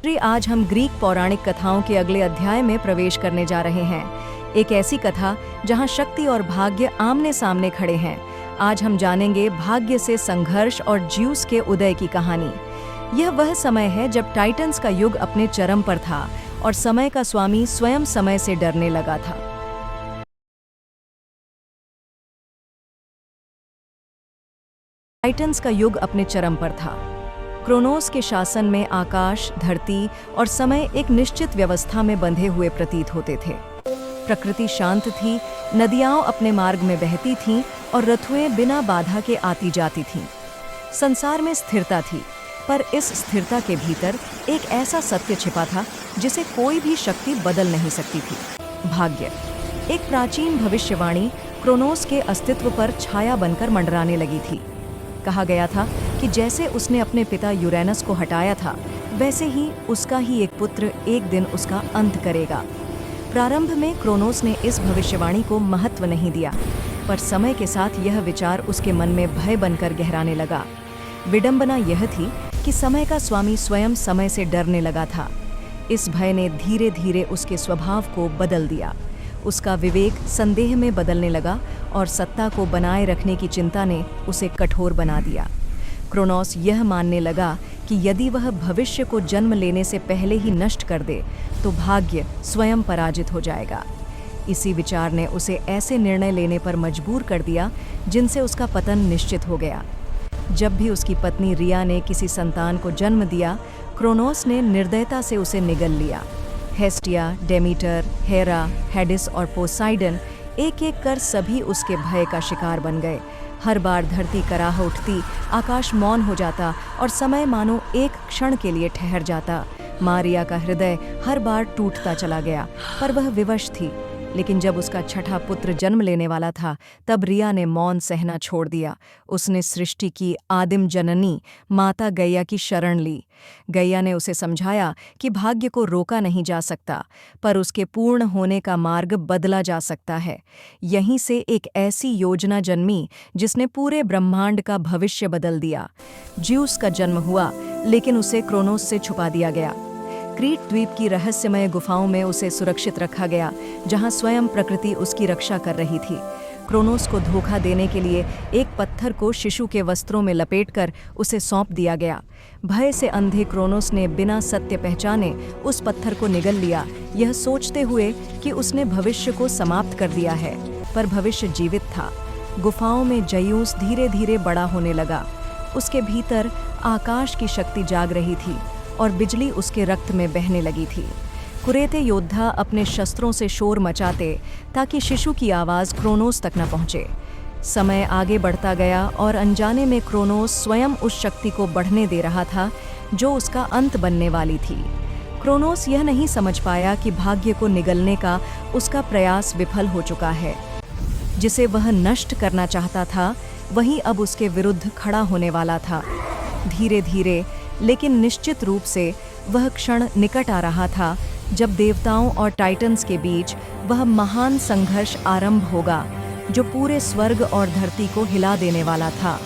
Mystery, आज हम Greek पौराणिक कथाओं के अगले अध्याय में प्रवेश करने जा रहे हैं। एक ऐसी कथा जहां शक्ति और भाग्य आमने सामने खड़े हैं। आज हम जानेंगे भाग्य से संघर्ष और ज्यूस के उदय की कहानी। यह वह समय है जब टाइटन्स का युग अपने चरम पर था और समय का स्वामी स्वयं समय से डरने लगा था। टाइटन्स का युग अपने चरम पर था। क्रोनोस के शासन में आकाश, धरती और समय एक निश्चित व्यवस्था में बंधे हुए प्रतीत होते थे। प्रकृति शांत थी, नदियाँ अपने मार्ग में बहती थीं और ऋतुएं बिना बाधा के आती जाती थीं। संसार में स्थिरता थी, पर इस स्थिरता के भीतर एक ऐसा सत्य छिपा था जिसे कोई भी शक्ति बदल नहीं सकती थी। भाग्य। एक प्राचीन भविष्यवाणी क्रोनोस के अस्तित्व पर छाया बनकर मंडराने लगी थी। कहा गया था कि जैसे उसने अपने पिता यूरेनस को हटाया था, वैसे ही उसका ही एक पुत्र एक दिन उसका अंत करेगा। प्रारंभ में क्रोनोस ने इस भविष्यवाणी को महत्व नहीं दिया, पर समय के साथ यह विचार उसके मन में भय बनकर गहराने लगा। विडंबना यह थी कि समय का स्वामी स्वयं समय से डरने लगा था। इस भय ने धीरे धीरे उसके स्वभाव को बदल दिया। उसका विवेक संदेह में बदलने लगा और सत्ता को बनाए रखने की चिंता ने उसे कठोर बना दिया। क्रोनोस यह मानने लगा कि यदि वह भविष्य को जन्म लेने से पहले ही नष्ट कर दे तो भाग्य स्वयं पराजित हो जाएगा। इसी विचार ने उसे ऐसे निर्णय लेने पर मजबूर कर दिया जिनसे उसका पतन निश्चित हो गया। जब भी उसकी पत्नी रिया ने किसी संतान को जन्म दिया, क्रोनोस ने निर्दयता से उसे निगल लिया। हेस्टिया, डेमीटर, हेरा, हेडिस और पोसाइडन एक एक कर सभी उसके भय का शिकार बन गए। हर बार धरती कराह उठती, आकाश मौन हो जाता और समय मानो एक क्षण के लिए ठहर जाता। मारिया का हृदय हर बार टूटता चला गया, पर वह विवश थी। लेकिन जब उसका छठा पुत्र जन्म लेने वाला था, तब रिया ने मौन सहना छोड़ दिया। उसने सृष्टि की आदिम जननी माता गैया की शरण ली। गैया ने उसे समझाया कि भाग्य को रोका नहीं जा सकता, पर उसके पूर्ण होने का मार्ग बदला जा सकता है। यहीं से एक ऐसी योजना जन्मी जिसने पूरे ब्रह्मांड का भविष्य बदल दिया। ज्यूस का जन्म हुआ, लेकिन उसे क्रोनोस से छुपा दिया गया। क्रीट द्वीप की रहस्यमय गुफाओं में उसे सुरक्षित रखा गया, जहां स्वयं प्रकृति उसकी रक्षा कर रही थी। क्रोनोस को धोखा देने के लिए एक पत्थर को शिशु के वस्त्रों में लपेटकर उसे सौंप दिया गया। भय से अंधे क्रोनोस ने बिना सत्य पहचाने उस पत्थर को निगल लिया, यह सोचते हुए कि उसने भविष्य को समाप्त कर दिया है। पर भविष्य जीवित था। गुफाओं में जयूस धीरे धीरे बड़ा होने लगा। उसके भीतर आकाश की शक्ति जाग रही थी और बिजली उसके रक्त में बहने लगी थी। कुरेते योद्धा अपने शस्त्रों से शोर मचाते ताकि शिशु की आवाज़ क्रोनोस तक न पहुँचे। समय आगे बढ़ता गया और अनजाने में क्रोनोस स्वयं उस शक्ति को बढ़ने दे रहा था जो उसका अंत बनने वाली थी। क्रोनोस यह नहीं समझ पाया कि भाग्य को निगलने का उसका प्रयास विफल हो चुका है। जिसे वह नष्ट करना चाहता था, वही अब उसके विरुद्ध खड़ा होने वाला था। धीरे धीरे लेकिन निश्चित रूप से वह क्षण निकट आ रहा था जब देवताओं और टाइटन्स के बीच वह महान संघर्ष आरंभ होगा जो पूरे स्वर्ग और धरती को हिला देने वाला था।